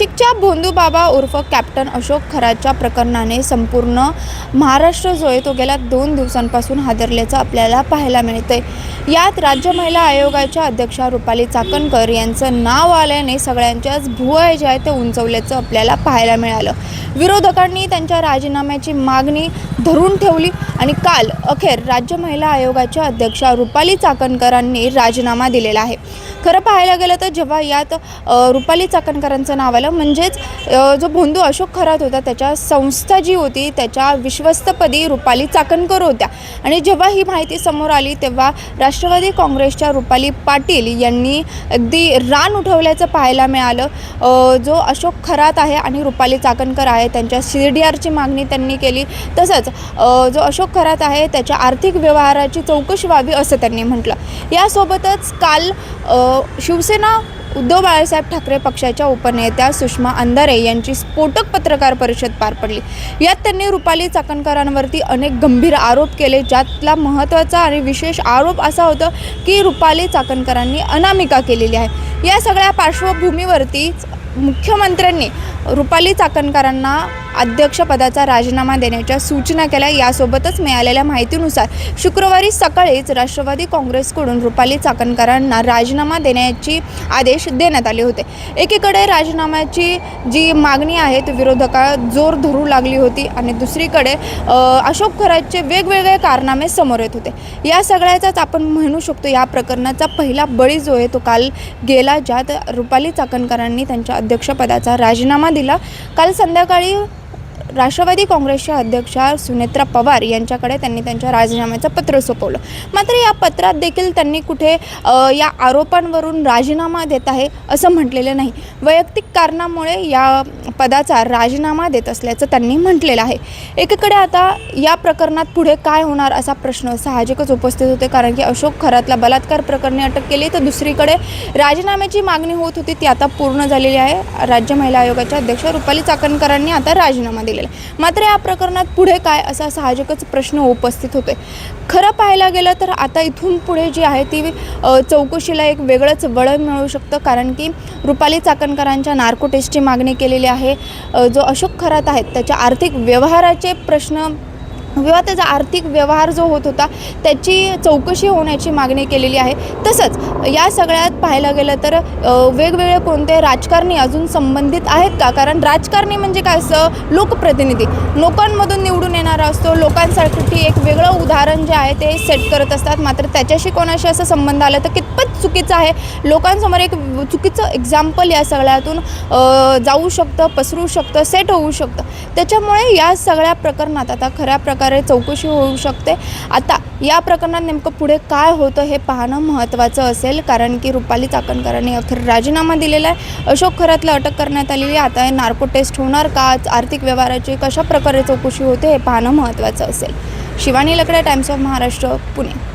नाशिकच्या भोंदूबाबा उर्फ कॅप्टन अशोक खराच्या प्रकरणाने संपूर्ण महाराष्ट्र जो आहे तो गेल्या 2 दिवसांपासून हादरल्याचं आपल्याला पाहायला मिळतंय। यात राज्य महिला आयोगाच्या अध्यक्षा रुपाली चाकणकर यांचं नाव आल्याने सगळ्यांच्याच भुवया जे आहे ते उंचवल्याचं आपल्याला पाहायला मिळालं। विरोधकांनी त्यांच्या राजीनाम्याची मागणी धरून ठेवली आणि काल अखेर राज्य महिला आयोगाच्या अध्यक्षा रुपाली चाकणकरांनी राजीनामा दिलेला आहे। खरं पाहायला गेलं तर जेव्हा यात रुपाली चाकणकरांचं नाव आलं म्हणजेच जो भोंदू अशोक खरात होता त्याच्या संस्था जी होती त्याच्या विश्वस्तपदी रुपाली चाकणकर होत्या आणि जेव्हा ही माहिती समोर आली तेव्हा राष्ट्रवादी काँग्रेसच्या रुपाली पाटील यांनी अगदी रान उठवल्याचं पाहायला मिळालं। जो अशोक खरात आहे आणि रुपाली चाकणकर आहे त्यांच्या CDRची मागणी त्यांनी केली। तसंच जो अशोक खरात आहे त्याच्या आर्थिक व्यवहाराची चौकशी व्हावी असं त्यांनी म्हटलं। यासोबतच काल शिवसेना उद्धव बाळासाहेब ठाकरे पक्षाच्या उपनेत्या सुषमा अंधारे यांची स्फोटक पत्रकार परिषद पार पडली। यात त्यांनी रुपाली चाकणकरांवरती अनेक गंभीर आरोप केले, ज्यातला महत्त्वाचा आणि विशेष आरोप असा होता की रुपाली चाकणकरांनी अनामिका केलेली आहे। या सगळ्या पार्श्वभूमीवरती मुख्यमंत्र्यांनी रुपाली चाकणकरांना अध्यक्षपदाचा राजीनामा देण्याच्या सूचना केल्या। यासोबतच मिळालेल्या माहितीनुसार शुक्रवारी सकाळीच राष्ट्रवादी काँग्रेसकडून रुपाली चाकणकरांना राजीनामा देण्याचे आदेश देण्यात आले होते। एकीकडे राजीनाम्याची जी मागणी आहे ती विरोधकांना जोर धरू लागली होती आणि दुसरीकडे अशोक खरातचे वेगवेगळे कारनामे समोर येत होते। या सगळ्याचाच आपण म्हणू शकतो या प्रकरणाचा पहिला बळी जो आहे तो काल गेला, ज्यात रुपाली चाकणकरांनी त्यांच्या अध्यक्षपदाचा राजीनामा दिला। काल संध्याकाळी राष्ट्रवादी काँग्रेसच्या अध्यक्षा सुनेत्रा पवार यांच्याकडे त्यांनी त्यांच्या राजीनाम्याचं पत्र सोपवलं। मात्र या पत्रात देखील त्यांनी कुठे या आरोपांवरून राजीनामा देत आहे असं म्हटलेलं नाही। वैयक्तिक कारणामुळे या पदाचा राजीनामा देत असल्याचं त्यांनी म्हटलेलं आहे। एकीकडे आता या प्रकरणात पुढे काय होणार असा प्रश्न साहजिकच उपस्थित होते, कारण की अशोक खरातला बलात्कार प्रकरणी अटक केली तर दुसरीकडे राजीनाम्याची मागणी होत होती ती आता पूर्ण झालेली आहे। राज्य महिला आयोगाच्या अध्यक्ष रुपाली चाकणकरांनी आता राजीनामा दिला। मात्र या प्रकरणात पुढे काय असा साहजिकच प्रश्न उपस्थित होतोय। खरं पाहायला गेलं तर आता इथून पुढे जी आहे ती चौकशीला एक वेगळंच वळण मिळू शकतं, कारण की रुपाली चाकणकरांच्या नार्को टेस्टची मागणी केलेली आहे। जो अशोक खरात आहेत त्याच्या आर्थिक व्यवहाराचे प्रश्न किंवा त्याचा आर्थिक व्यवहार जो होत होता त्याची चौकशी होण्याची मागणी केलेली आहे। तसंच या सगळ्यात पाहायला गेलं तर वेगवेगळे कोणते राजकारणी अजून संबंधित आहेत का, कारण राजकारणी म्हणजे काय असं लोकप्रतिनिधी लोकांमधून निवडून येणारा असतो, लोकांसाठी एक वेगळं उदाहरण जे आहे ते सेट करत असतात। मात्र त्याच्याशी कोणाशी असं संबंध आला तर कितपत चुकीचं आहे, लोकांसमोर एक चुकीचं एक्झाम्पल या सगळ्यातून जाऊ शकतं, पसरू शकतं, सेट होऊ शकतं। त्याच्यामुळे या सगळ्या प्रकरणात आता खऱ्या प्रकारे चौकशी होऊ शकते। आता या प्रकरणात नेमकं पुढे काय होतं हे पाहणं महत्त्वाचं असेल, कारण की रुपाली चाकणकरांनी अखेर राजीनामा दिलेला आहे। अशोक खरातला अटक करण्यात आलेली आहे। आता नार्को टेस्ट होणार का, आर्थिक व्यवहाराची कशा प्रकारे चौकशी होते हे पाहणं महत्त्वाचं असेल। शिवानी लकडे, टाइम्स ऑफ महाराष्ट्र, पुणे।